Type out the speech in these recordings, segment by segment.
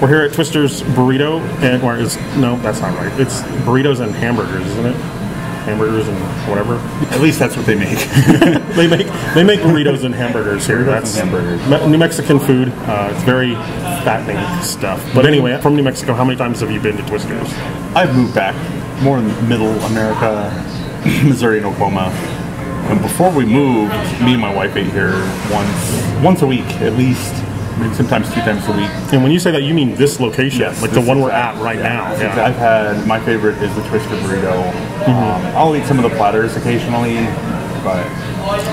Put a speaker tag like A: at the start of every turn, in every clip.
A: We're here at Twisters Burrito, no, that's not right. It's burritos and hamburgers, isn't it? Hamburgers and whatever.
B: At least that's what they make.
A: they make burritos and hamburgers here. That's New Mexican food. It's very fattening stuff. But anyway, from New Mexico, how many times have you been to Twisters?
B: I've moved back more in middle America, Missouri and Oklahoma. And before we moved, me and my wife ate here once a week at least. Maybe sometimes 2 times a week.
A: And when you say that, you mean this location,
B: yes,
A: like the one we're at right now.
B: Yeah. I've had, my favorite is the Twister Burrito. I'll eat some of the platters occasionally, but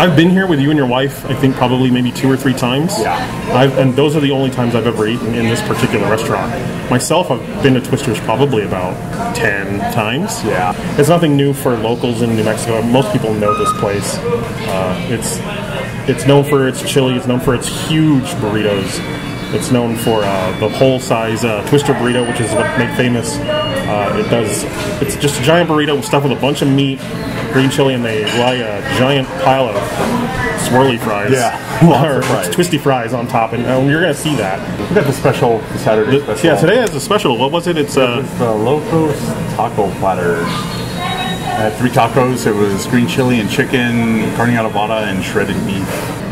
A: I've been here with you and your wife, I think probably maybe 2 or 3 times.
B: Yeah.
A: And those are the only times I've ever eaten in this particular restaurant. Myself, I've been to Twisters probably about 10 times.
B: Yeah.
A: It's nothing new for locals in New Mexico. Most people know this place. It's known for its chili. It's known for its huge burritos. It's known for the whole size Twister Burrito, which is what made famous. It's just a giant burrito stuffed with a bunch of meat, green chili, and they lay a giant pile of swirly fries.
B: Yeah,
A: or fries. Twisty fries on top, and you're going to see that.
B: We got the special, the Saturday special.
A: Yeah, today has a special. What was it? It's
B: the Locos Taco Platter. I had 3 tacos. It was green chili and chicken, carne asada, and shredded beef.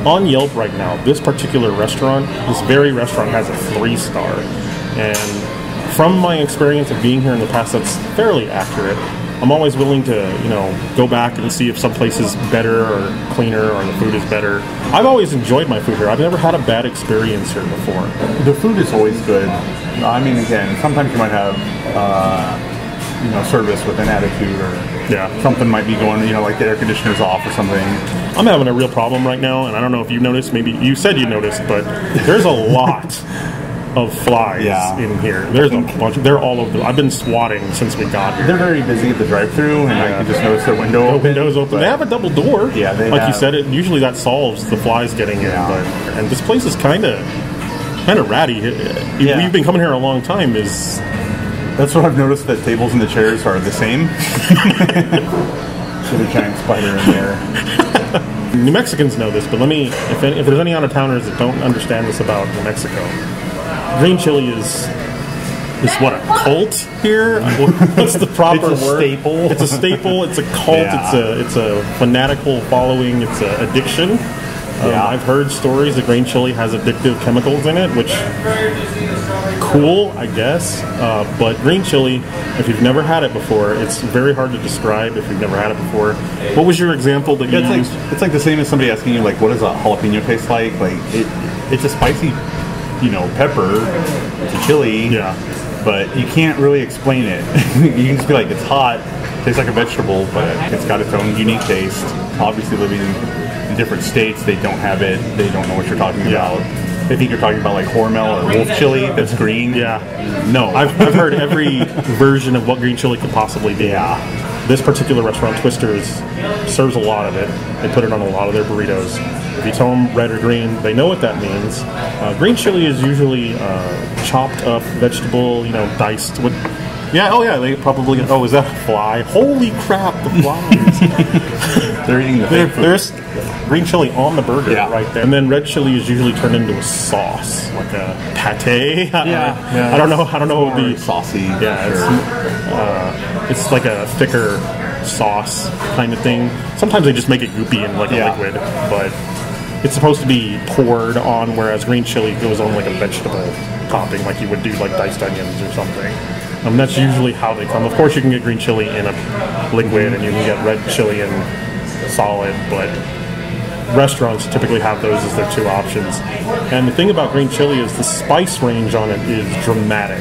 A: On Yelp right now, this particular restaurant, this very restaurant, has a 3-star. And from my experience of being here in the past, that's fairly accurate. I'm always willing to, go back and see if some place is better or cleaner or the food is better. I've always enjoyed my food here. I've never had a bad experience here before.
B: The food is always good. I mean, again, sometimes you might have, service with an attitude or something might be going, like the air conditioner's off or something.
A: I'm having a real problem right now, and I don't know if you noticed. Maybe you said you noticed, but there's a lot of flies in here. There's a bunch. They're all over. I've been swatting since we got here.
B: They're very busy at the drive-thru, and I can just notice their window open.
A: Window's open. They have a double door.
B: Yeah,
A: you said, usually that solves the flies getting in. And this place is kind of ratty. You've been coming here a long time.
B: That's what I've noticed, that tables and the chairs are the same. There's a giant spider in there.
A: New Mexicans know this, but if there's any out-of-towners that don't understand this about New Mexico, green chili is what, a cult here? What's the proper word?
B: Staple.
A: It's a staple. It's a cult. Yeah. It's a fanatical following. It's an addiction. I've heard stories that green chili has addictive chemicals in it, which cool, I guess. But green chili, if you've never had it before, it's very hard to describe if you've never had it before. What was your example that you used?
B: It's like the same as somebody asking you, like, what does a jalapeno taste like? Like, it's a spicy, pepper. It's a chili.
A: Yeah.
B: But you can't really explain it. You can just be like, it's hot, tastes like a vegetable, but it's got its own unique taste. Obviously, living in different states, they don't have it. They don't know what you're talking about. They think you're talking about like Hormel or wolf chili that's green.
A: Yeah.
B: No.
A: I've heard every version of what green chili could possibly be.
B: Yeah.
A: This particular restaurant, Twisters, serves a lot of it. They put it on a lot of their burritos. If you tell them red or green, they know what that means. Green chili is usually chopped up vegetable, diced. They probably... Oh, is that a fly? Holy crap, the flies.
B: They're eating the fake food.
A: There's green chili on the burger right there. And then red chili is usually turned into a sauce, like a pate. I don't know. What would be
B: saucy.
A: Yeah, it's like a thicker sauce kind of thing. Sometimes they just make it goopy and like a liquid, but it's supposed to be poured on, whereas green chili goes on like a vegetable topping, like you would do like diced onions or something. That's usually how they come. Of course, you can get green chili in a liquid, and you can get red chili in solid, but restaurants typically have those as their 2 options. And the thing about green chili is the spice range on it is dramatic.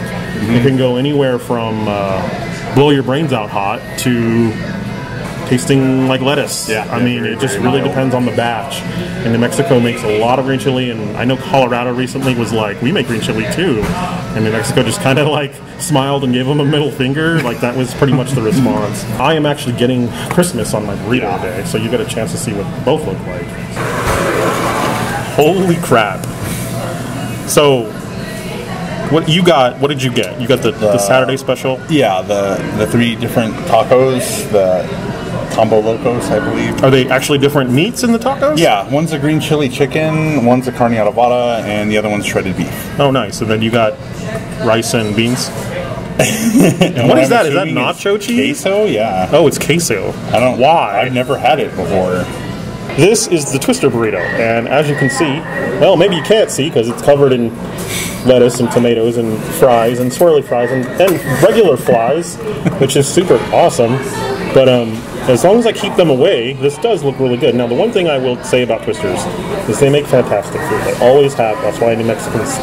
A: It can go anywhere from blow your brains out hot to tasting like lettuce. I mean, it just really depends on the batch. And New Mexico makes a lot of green chili, and I know Colorado recently was like, we make green chili too. And New Mexico just kind of like smiled and gave them a middle finger. Like, that was pretty much the response. I am actually getting Christmas on my burrito today, so you get a chance to see what both look like. Holy crap. So, what you got? What did you get? You got the Saturday special?
B: Yeah, the 3 different tacos, the Combo Locos, I believe.
A: Are they actually different meats in the tacos?
B: Yeah, one's a green chili chicken, one's a carne asada, and the other one's shredded beef.
A: Oh, nice. And then you got rice and beans.
B: And
A: What is that? Is that nacho cheese?
B: Queso? Yeah.
A: Oh, it's queso.
B: I don't.
A: Why?
B: I've never had it before.
A: This is the Twister Burrito, and as you can see, well, maybe you can't see because it's covered in lettuce and tomatoes and fries and swirly fries and regular flies, which is super awesome. But as long as I keep them away, this does look really good. Now, the one thing I will say about Twisters is they make fantastic food. They always have. That's why New Mexicans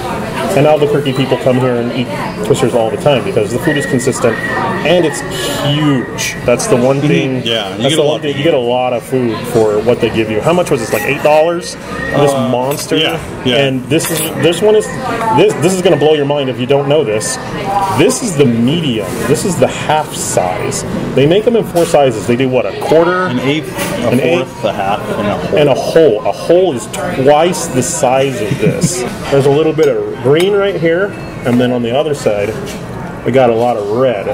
A: and Albuquerque people come here and eat Twisters all the time, because the food is consistent and it's huge. That's the one thing.
B: Yeah,
A: you get a lot of food for what they give you. How much was this? Like $8? This monster.
B: Yeah.
A: And this is going to blow your mind if you don't know this. This is the medium. This is the half size. They make them in 4 sizes. They do what? A quarter,
B: An eighth, a fourth, a half,
A: and a whole. A whole is twice the size of this. There's a little bit of green right here, and then on the other side, we got a lot of red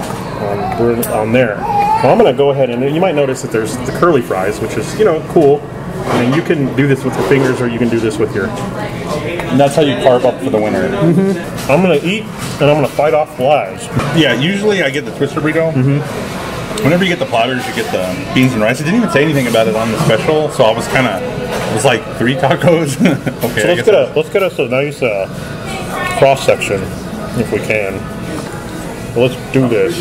A: on there. Well, I'm going to go ahead and you might notice that there's the curly fries, which is, cool. And you can do this with your fingers, or you can do this with your...
B: And that's how you carve up for the winner.
A: Mm-hmm. I'm going to eat, and I'm going to fight off flies.
B: Yeah, usually I get the Twister Burrito. Mm-hmm. Whenever you get the platters, you get the beans and rice. I didn't even say anything about it on the special, so I was kind of... It was like 3 tacos. Okay,
A: so let's get us a nice cross-section, if we can. So let's do this.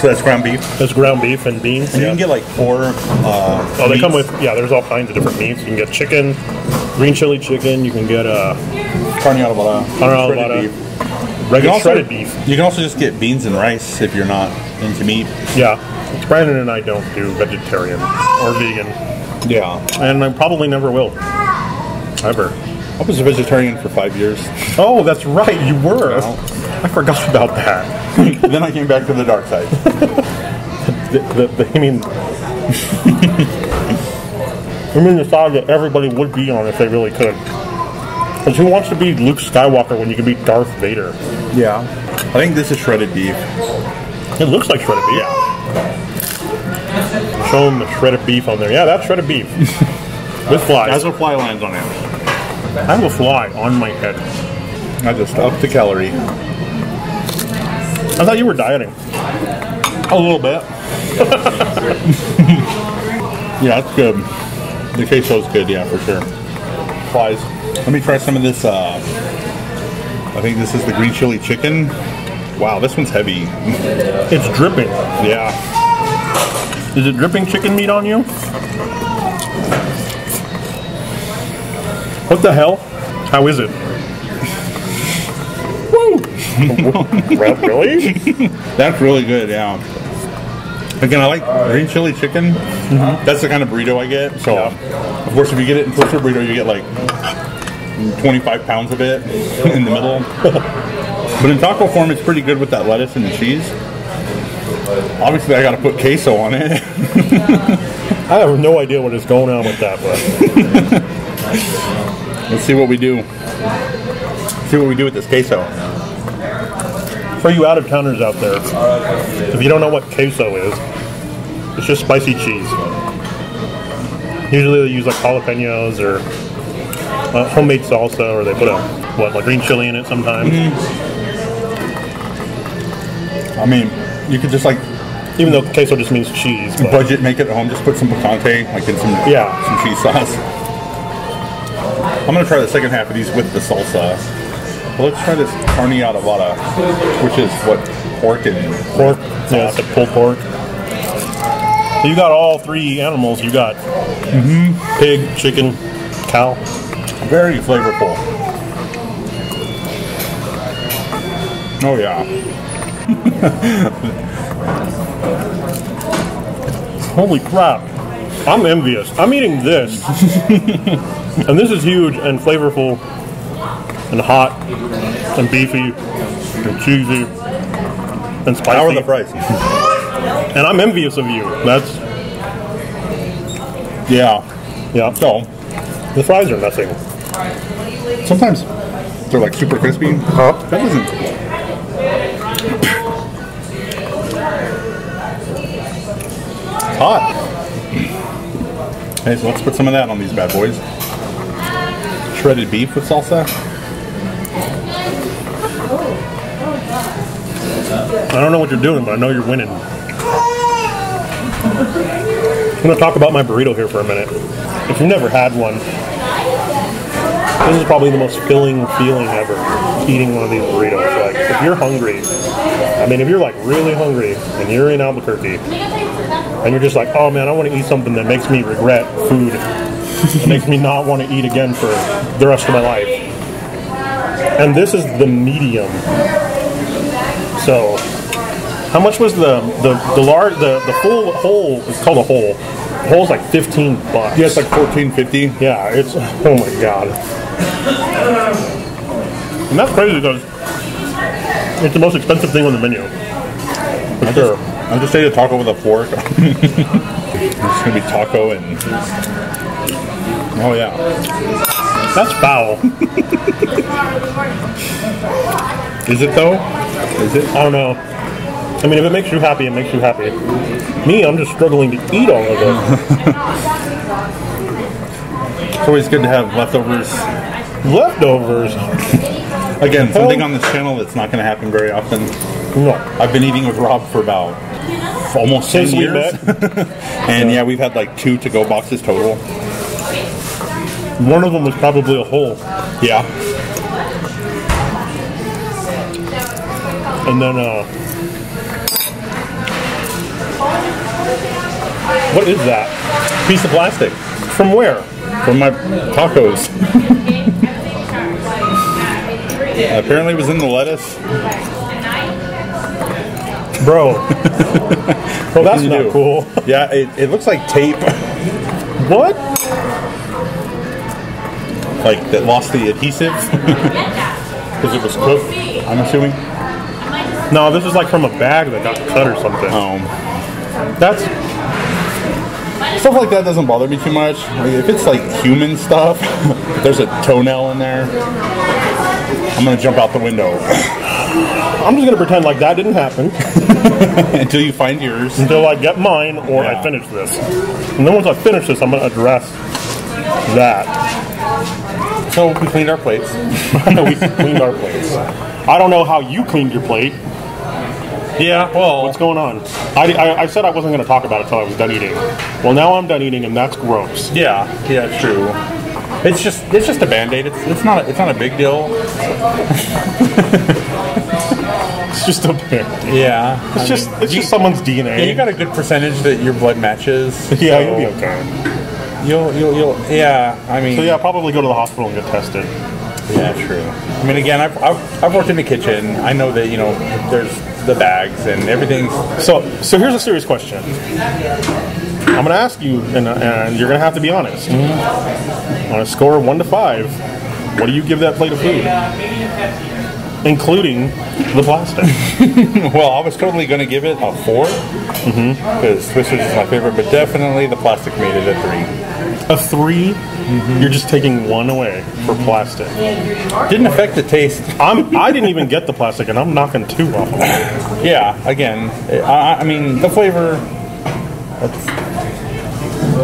B: So that's ground beef?
A: That's ground beef and beans.
B: And you can get like 4
A: they
B: meats.
A: come with, there's all kinds of different meats. You can get chicken, green chili chicken, you can get
B: carne arrabada,
A: beef, regular shredded beef.
B: You can also just get beans and rice if you're not into meat.
A: Yeah. Brandon and I don't do vegetarian or vegan.
B: Yeah.
A: And I probably never will. Ever.
B: I was a vegetarian for 5 years.
A: Oh, that's right, you were.
B: Wow.
A: I forgot about that.
B: Then I came back to the dark side.
A: the side that everybody would be on if they really could. Because who wants to be Luke Skywalker when you can be Darth Vader?
B: Yeah. I think this is shredded beef.
A: It looks like shredded beef.
B: Yeah.
A: Show them the shredded beef on there. Yeah, that's shredded beef. With flies.
B: As a fly lands on it.
A: I have a fly on my head.
B: I just upped the calorie.
A: I thought you were dieting.
B: A little bit. Yeah, it's good. The queso's good, yeah, for sure. Flies. Let me try some of this. I think this is the green chili chicken. Wow, this one's heavy.
A: It's dripping.
B: Yeah.
A: Is it dripping chicken meat on you? What the hell? How is it? Woo! Really?
B: That's really good, yeah. Again, I like green chili chicken. Mm-hmm. That's the kind of burrito I get. So, of course, if you get it in Twister Burrito, you get like 25 pounds of it in the middle. But in taco form, it's pretty good with that lettuce and the cheese. Obviously, I got to put queso on it.
A: I have no idea what is going on with that, but
B: let's see what we do. See what we do with this queso.
A: For you out-of-towners out there, if you don't know what queso is, it's just spicy cheese. Usually they use like jalapenos or homemade salsa, or they put like green chili in it sometimes.
B: Mm-hmm. I mean, you could just like,
A: even though queso just means cheese,
B: budget, make it at home. Just put some picante, like in some cheese sauce. I'm gonna try the second half of these with the salsa. Well, let's try this carne arrabada, which is what, pork.
A: Yeah, it's like pulled pork. So you got all 3 animals. You got pig, chicken, cow.
B: Very flavorful. Oh yeah.
A: Holy crap. I'm envious. I'm eating this. And this is huge and flavorful and hot and beefy and cheesy and spicy.
B: How are the fries?
A: And I'm envious of you. That's... Yeah.
B: So,
A: the fries are nothing.
B: Sometimes they're like super crispy.
A: Huh?
B: That doesn't... Hot. Okay, so let's put some of that on these bad boys. Shredded beef with salsa.
A: I don't know what you're doing, but I know you're winning. I'm going to talk about my burrito here for a minute. If you've never had one, this is probably the most filling feeling ever, eating one of these burritos. Like, if you're hungry, I mean, if you're like really hungry and you're in Albuquerque and you're just like, oh man, I want to eat something that makes me regret food, that makes me not want to eat again for the rest of my life. And this is the medium. So, how much was the full whole? It's called a whole. The whole's like $15.
B: Yeah, it's like $14.50.
A: Yeah, it's, oh my god. And that's crazy because it's the most expensive thing on the menu. For sure.
B: I'll just say a taco with a fork. It's just gonna be taco and. Oh yeah.
A: That's foul.
B: Is it though? Is it?
A: I don't know. I mean, if it makes you happy, it makes you happy. Me, I'm just struggling to eat all of it.
B: It's always good to have leftovers.
A: Leftovers?
B: Again, something on this channel that's not going to happen very often.
A: No.
B: I've been eating with Rob for about almost 10
A: Since we
B: years. And yeah, we've had like 2 to-go boxes total.
A: One of them was probably a whole.
B: Yeah.
A: And then, what is that?
B: Piece of plastic.
A: From where?
B: From my tacos. Apparently it was in the lettuce.
A: Bro. Bro, that's not cool.
B: Yeah, it looks like tape.
A: What?
B: Like, that lost the adhesive. Because it was cooked, I'm assuming.
A: No, this is like from a bag that got cut or something. That's...
B: Stuff like that doesn't bother me too much. Like, if it's like human stuff, if there's a toenail in there, I'm going to jump out the window.
A: I'm just going to pretend like that didn't happen.
B: Until you find yours.
A: Until I get mine or I finish this. And then once I finish this, I'm going to address that.
B: So we cleaned our plates.
A: We cleaned our plates. I don't know how you cleaned your plate.
B: Yeah, well...
A: What's going on? I said I wasn't going to talk about it until I was done eating. Well, now I'm done eating, and that's gross.
B: Yeah, true. It's just a Band-Aid. It's not a big deal.
A: It's just a Band-Aid.
B: Yeah.
A: It's just someone's DNA.
B: Yeah, you got a good percentage that your blood matches.
A: Yeah, you'll be okay.
B: You'll yeah, I mean...
A: So yeah, probably go to the hospital and get tested.
B: Yeah, true. I mean, again, I've worked in the kitchen. I know that, there's the bags and everything.
A: So here's a serious question. I'm going to ask you, and you're going to have to be honest. On a score of 1 to 5, what do you give that plate of food? Including the plastic.
B: Well, I was totally going to give it a 4. Because Twisters is my favorite, but definitely the plastic made it a 3.
A: A 3? You're just taking 1 away for plastic.
B: Didn't affect the taste.
A: I didn't even get the plastic, and I'm knocking 2 off of it.
B: Yeah, again, I mean, the flavor...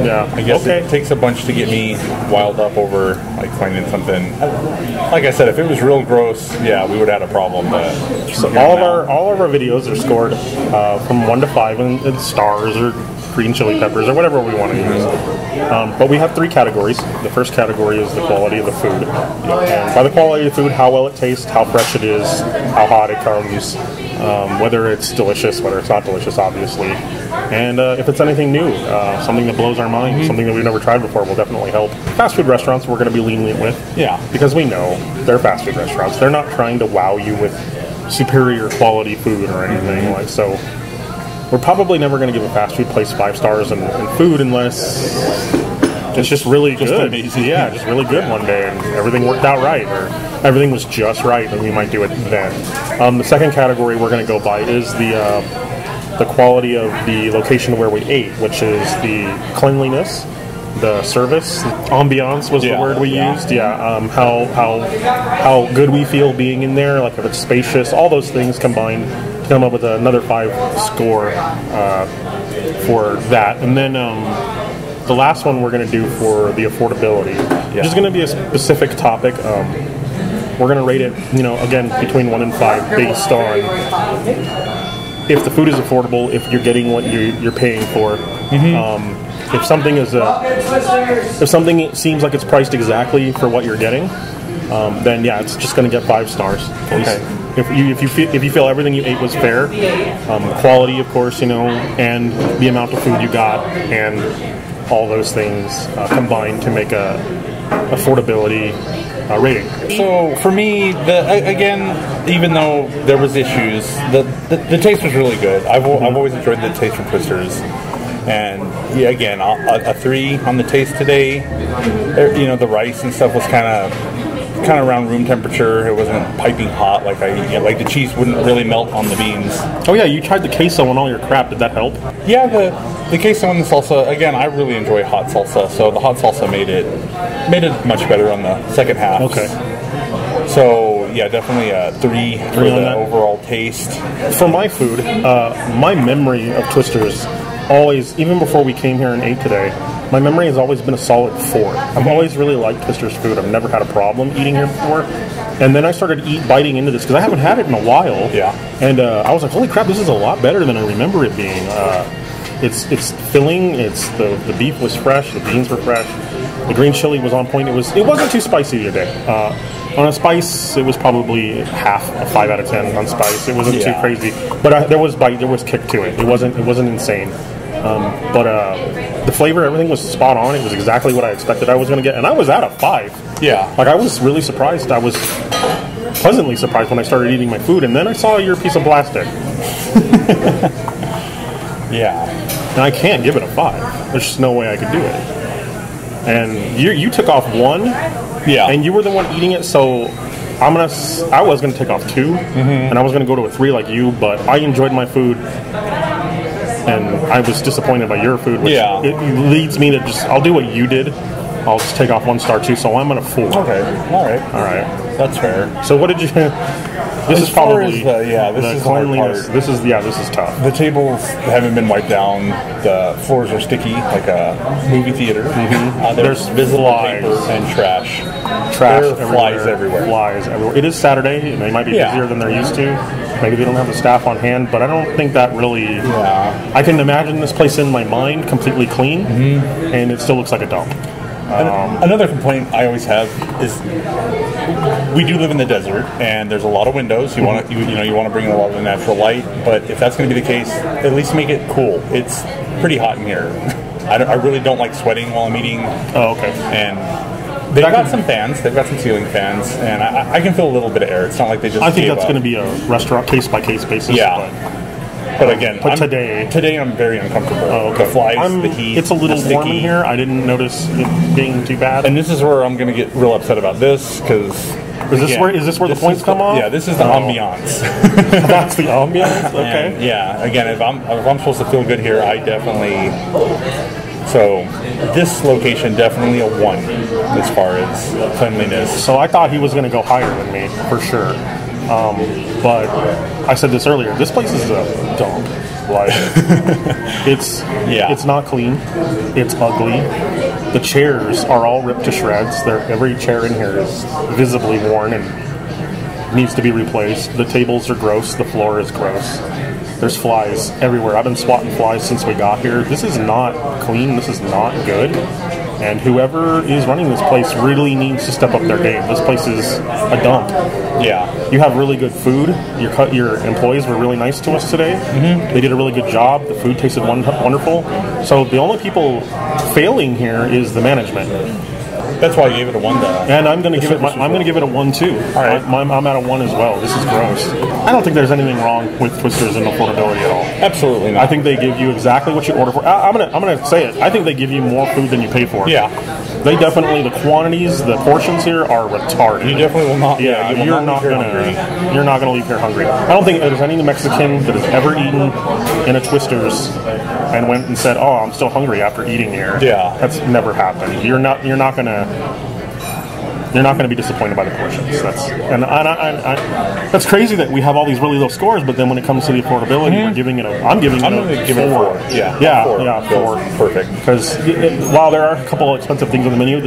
A: Yeah,
B: I guess it takes a bunch to get me wild up over like finding something. Like I said, if it was real gross, yeah, we would have had a problem. But
A: so all of our videos are scored from 1 to 5 in stars or green chili peppers or whatever we want to use. But we have 3 categories. The first category is the quality of the food. And by the quality of the food, how well it tastes, how fresh it is, how hot it comes, whether it's delicious, whether it's not delicious, obviously. And if it's anything new, something that blows our mind, something that we've never tried before will definitely help. Fast food restaurants we're going to be lenient with. Yeah. Because we know they're fast food restaurants. They're not trying to wow you with superior quality food or anything. Like so. We're probably never going to give a fast food place 5 stars in food unless it's just really good.
B: Amazing.
A: Yeah, just really good one day and everything worked out right or everything was just right and we might do it then. The second category we're going to go by is the quality of the location where we ate, which is the cleanliness, the service, ambiance was the word we used. Yeah, how good we feel being in there, like if it's spacious, all those things combined to come up with another 5 score for that. And then the last one we're going to do for the affordability, which is going to be a specific topic. we're going to rate it, again, between 1 and 5 based on if the food is affordable, if you're getting what you're paying for. If something if something seems like it's priced exactly for what you're getting, then yeah, it's just going to get 5 stars. Okay. If you feel everything you ate was fair, quality, of course, and the amount of food you got, and all those things combined to make a affordability rating.
B: So for me, again, even though there was issues, the taste was really good. I've always enjoyed the taste from Twisters. And yeah, again, a 3 on the taste today. The rice and stuff was kind of around room temperature. It wasn't piping hot like like the cheese wouldn't really melt on the beans.
A: Oh yeah, you tried the queso on all your crap. Did that help?
B: Yeah, the queso and the salsa. Again, I really enjoy hot salsa, so the hot salsa made it much better on the second half.
A: Okay.
B: So yeah, definitely a 3 for the overall taste.
A: For my food, my memory of Twisters always, even before we came here and ate today, my memory has always been a solid 4. I've always really liked Twisters food. I've never had a problem eating here before. And then I started biting into this because I haven't had it in a while.
B: Yeah.
A: And I was like, holy crap, this is a lot better than I remember it being. It's filling. The beef was fresh. The beans were fresh. The green chili was on point. It wasn't too spicy today. On a spice, it was probably half a 5 out of 10 on spice. It wasn't too crazy, but there was bite. There was kick to it. It wasn't insane. But the flavor, everything was spot on. It was exactly what I expected I was going to get, and I was at a 5.
B: Yeah.
A: Like, I was really surprised. I was pleasantly surprised when I started eating my food, and then I saw your piece of plastic.
B: Yeah.
A: And I can't give it a 5. There's just no way I could do it. And you took off 1.
B: Yeah.
A: And you were the one eating it, so I was gonna take off 2, and I was gonna go to a 3 like you, but I enjoyed my food, and I was disappointed by your food, which it leads me to I'll do what you did. I'll just take off 1 star too, so I'm on a 4.
B: Okay. All right. That's fair.
A: So what did you? This is probably
B: this is the hard part.
A: This is tough.
B: The tables haven't been wiped down. The floors are sticky like a movie theater. There's visible paper and trash. Flies everywhere.
A: Flies everywhere. It is Saturday, and they might be busier than they're used to. Maybe they don't have the staff on hand, but I don't think that really.
B: Yeah.
A: I can imagine this place in my mind completely clean, and it still looks like a dump.
B: Another complaint I always have is we do live in the desert, and there's a lot of windows. You want to bring in a lot of the natural light, but if that's going to be the case, at least make it cool. It's pretty hot in here. I really don't like sweating while I'm eating.
A: Oh, okay.
B: And they've got some fans. They've got some ceiling fans, and I can feel a little bit of air. It's not like they just.
A: I think that's going to be a restaurant case by case basis.
B: Yeah. But again, today I'm very uncomfortable.
A: Oh, okay.
B: The flies, the heat.
A: It's a little warm in here. I didn't notice it being too bad.
B: And this is where I'm going to get real upset about this because.
A: Is this where the points come off?
B: Yeah, this is the ambiance.
A: That's the ambiance. Okay.
B: And yeah. Again, if I'm supposed to feel good here, I definitely. So this location definitely a 1 as far as cleanliness.
A: So I thought he was going to go higher than me for sure. But I said this earlier. This place is a dump. Like it's not clean. It's ugly. The chairs are all ripped to shreds. Every chair in here is visibly worn and needs to be replaced. The tables are gross. The floor is gross. There's flies everywhere. I've been swatting flies since we got here. This is not clean. This is not good. And whoever is running this place really needs to step up their game. This place is a dump.
B: Yeah.
A: You have really good food. Your employees were really nice to us today. They did a really good job. The food tasted wonderful. So the only people failing here is the management.
B: That's why I gave it a 1.
A: And I'm going to give it. I'm going to give it a 1 too. All right. I'm at a 1 as well. This is gross. I don't think there's anything wrong with Twisters and affordability at all.
B: Absolutely not.
A: I think they give you exactly what you order for. I'm gonna say it. I think they give you more food than you pay for.
B: Yeah.
A: They definitely, the quantities, the portions here are retarded.
B: You definitely will not.
A: Yeah, you're not gonna leave here hungry. I don't think there's any Mexican that has ever eaten in a Twisters and went and said, "Oh, I'm still hungry after eating here."
B: Yeah,
A: that's never happened. You're not gonna. You're not going to be disappointed by the portions. That's crazy that we have all these really low scores, but then when it comes to the affordability, I'm giving it a 4. Yeah, 4.
B: Perfect.
A: Because while there are a couple of expensive things on the menu,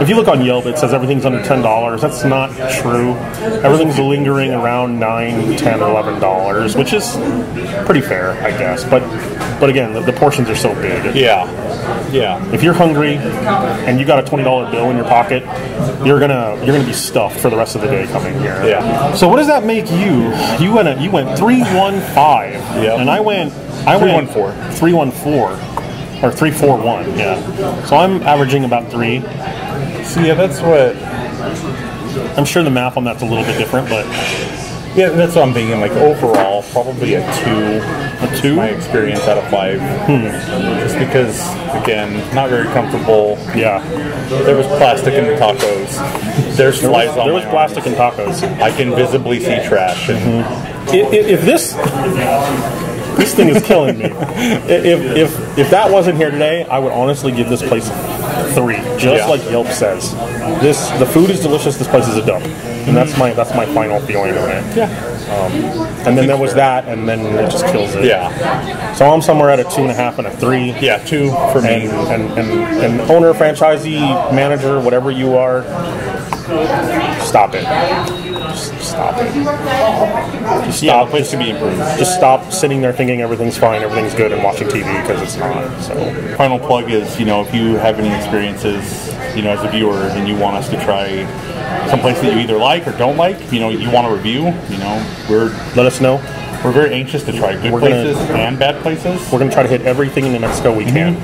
A: if you look on Yelp, it says everything's under $10. That's not true. Everything's lingering around $9, $10, $11, which is pretty fair, I guess. But again, the portions are so big.
B: Yeah.
A: If you're hungry and you got a $20 bill in your pocket, you're gonna be stuffed for the rest of the day coming here.
B: Yeah.
A: So what does that make you? You went 315.
B: Yep.
A: And I went 314 or 341. Yeah. So I'm averaging about 3.
B: So yeah, that's what.
A: I'm sure the math on that's a little bit different, but
B: yeah, that's what I'm thinking. Like overall, probably a 2. A 2? My experience out of 5. Just because, again, not very comfortable.
A: Yeah.
B: There was plastic in the tacos. There's flies on.
A: There was plastic in tacos.
B: I can visibly see trash.
A: If this thing is killing me. If that wasn't here today, I would honestly give this place 3, just like Yelp says. The food is delicious. This place is a dump, and that's my final feeling on it.
B: Yeah.
A: And then there was that, and then it just kills it.
B: Yeah.
A: So I'm somewhere at a 2.5 and a 3.
B: Yeah, 2 for me.
A: And owner, franchisee, manager, whatever you are, stop it. Just stop it. Just stop.
B: The place to be improved.
A: Just stop sitting there thinking everything's fine, everything's good, and watching TV because it's not. So,
B: final plug is, if you have any experiences, as a viewer, and you want us to try someplace that you either like or don't like, you want to review,
A: let us know.
B: We're very anxious to try good places and bad places.
A: We're going to try to hit everything in New Mexico we can.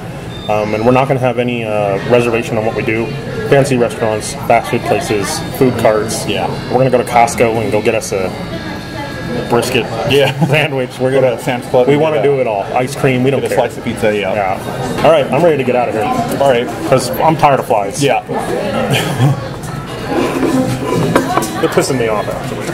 A: And we're not going to have any reservation on what we do. Fancy restaurants, fast food places, food carts.
B: Yeah.
A: We're going to go to Costco and go get us a brisket sandwich. We're going to
B: Sam's Club.
A: We want to do it all. Ice cream, we don't care.
B: A slice of pizza,
A: yeah. All right, I'm ready to get out of here.
B: All right.
A: Because I'm tired of flies.
B: Yeah.
A: They're pissing me off, actually.